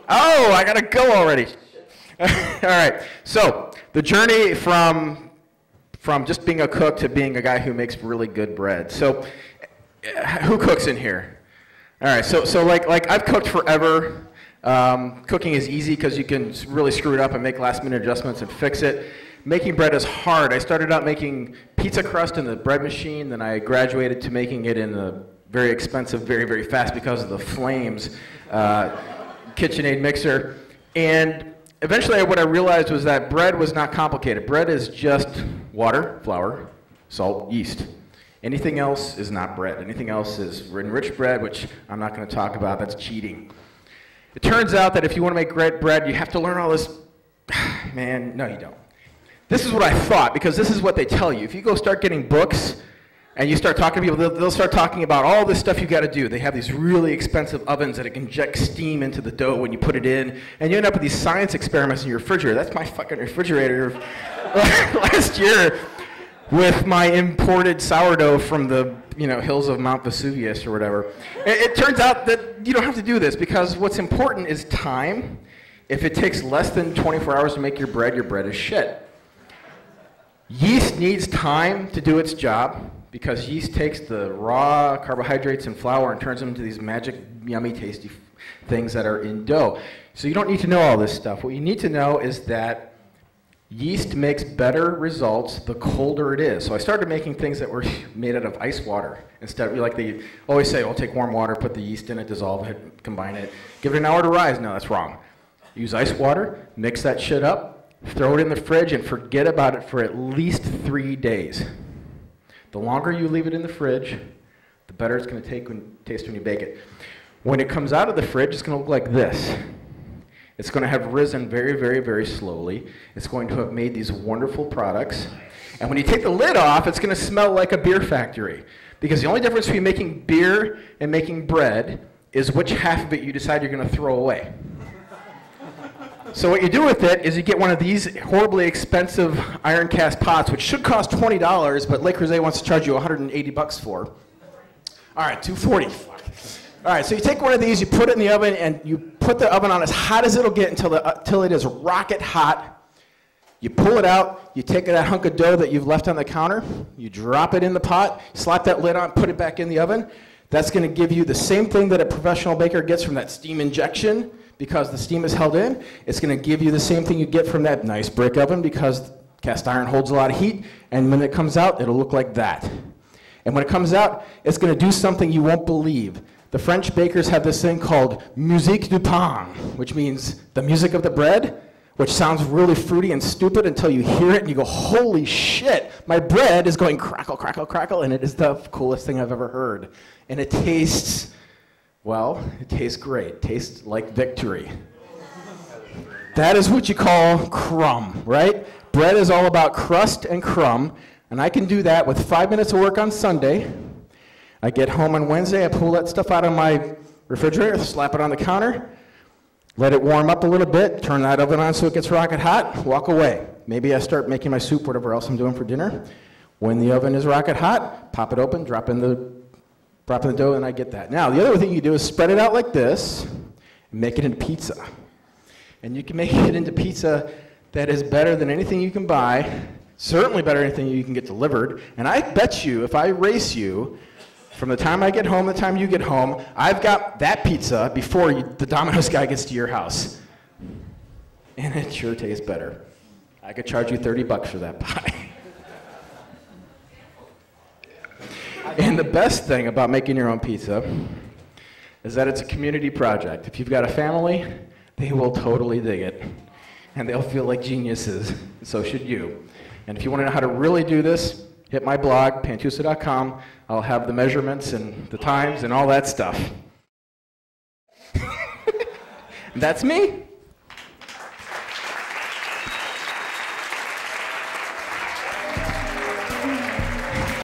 Oh, I gotta go already. All right. So the journey from just being a cook to being a guy who makes really good bread. So who cooks in here? All right. So like I've cooked forever. Cooking is easy because you can really screw it up and make last-minute adjustments and fix it. Making bread is hard. I started out making pizza crust in the bread machine, then I graduated to making it in the very expensive, very, very fast because of the flames KitchenAid mixer. And eventually what I realized was that bread was not complicated. Bread is just water, flour, salt, yeast. Anything else is not bread. Anything else is enriched bread, which I'm not going to talk about. That's cheating. It turns out that if you want to make bread, you have to learn all this. Man, no, you don't. This is what I thought, because this is what they tell you. If you go start getting books and you start talking to people, they'll start talking about all this stuff you got to do. They have these really expensive ovens that inject steam into the dough when you put it in, and you end up with these science experiments in your refrigerator. That's my fucking refrigerator last year with my imported sourdough from the hills of Mount Vesuvius or whatever. It turns out that you don't have to do this, because what's important is time. If it takes less than 24 hours to make your bread is shit. Yeast needs time to do its job, because yeast takes the raw carbohydrates and flour and turns them into these magic, yummy, tasty things that are in dough. So you don't need to know all this stuff. What you need to know is that yeast makes better results the colder it is. So I started making things that were made out of ice water. Instead of, like they always say, take warm water, put the yeast in it, dissolve it, combine it, give it an hour to rise. No, that's wrong. Use ice water, mix that shit up, throw it in the fridge, and forget about it for at least 3 days. The longer you leave it in the fridge, the better it's going to taste when you bake it. When it comes out of the fridge, it's going to look like this. It's going to have risen very, very, very slowly. It's going to have made these wonderful products. And when you take the lid off, it's going to smell like a beer factory. Because the only difference between making beer and making bread is which half of it you decide you're going to throw away. So what you do with it is you get one of these horribly expensive iron cast pots, which should cost $20, but Le Creuset wants to charge you $180 for. All right, $240. All right, so you take one of these, you put it in the oven, and you put the oven on as hot as it'll get until it is rocket hot. You pull it out, you take that hunk of dough that you've left on the counter, you drop it in the pot, slap that lid on, put it back in the oven. That's going to give you the same thing that a professional baker gets from that steam injection, because the steam is held in. It's going to give you the same thing you get from that nice brick oven, because cast iron holds a lot of heat, and when it comes out, it'll look like that. And when it comes out, it's going to do something you won't believe. The French bakers have this thing called musique du pain, which means the music of the bread, which sounds really fruity and stupid until you hear it and you go, holy shit, my bread is going crackle, crackle, crackle, and it is the coolest thing I've ever heard. And it tastes, well, it tastes great. It tastes like victory. That is what you call crumb, right? Bread is all about crust and crumb, and I can do that with 5 minutes of work on Sunday. I get home on Wednesday, I pull that stuff out of my refrigerator, slap it on the counter, let it warm up a little bit, turn that oven on so it gets rocket hot, walk away. Maybe I start making my soup, whatever else I'm doing for dinner. When the oven is rocket hot, pop it open, drop in the dough, and I get that. Now, the other thing you do is spread it out like this and make it into pizza. And you can make it into pizza that is better than anything you can buy, certainly better than anything you can get delivered. And I bet you, if I race you, from the time I get home, the time you get home, I've got that pizza before the Domino's guy gets to your house. And it sure tastes better. I could charge you $30 for that pie. And the best thing about making your own pizza is that it's a community project. If you've got a family, they will totally dig it. And they'll feel like geniuses. So should you. And if you want to know how to really do this, hit my blog, Pantuso.com. I'll have the measurements and the times and all that stuff. That's me.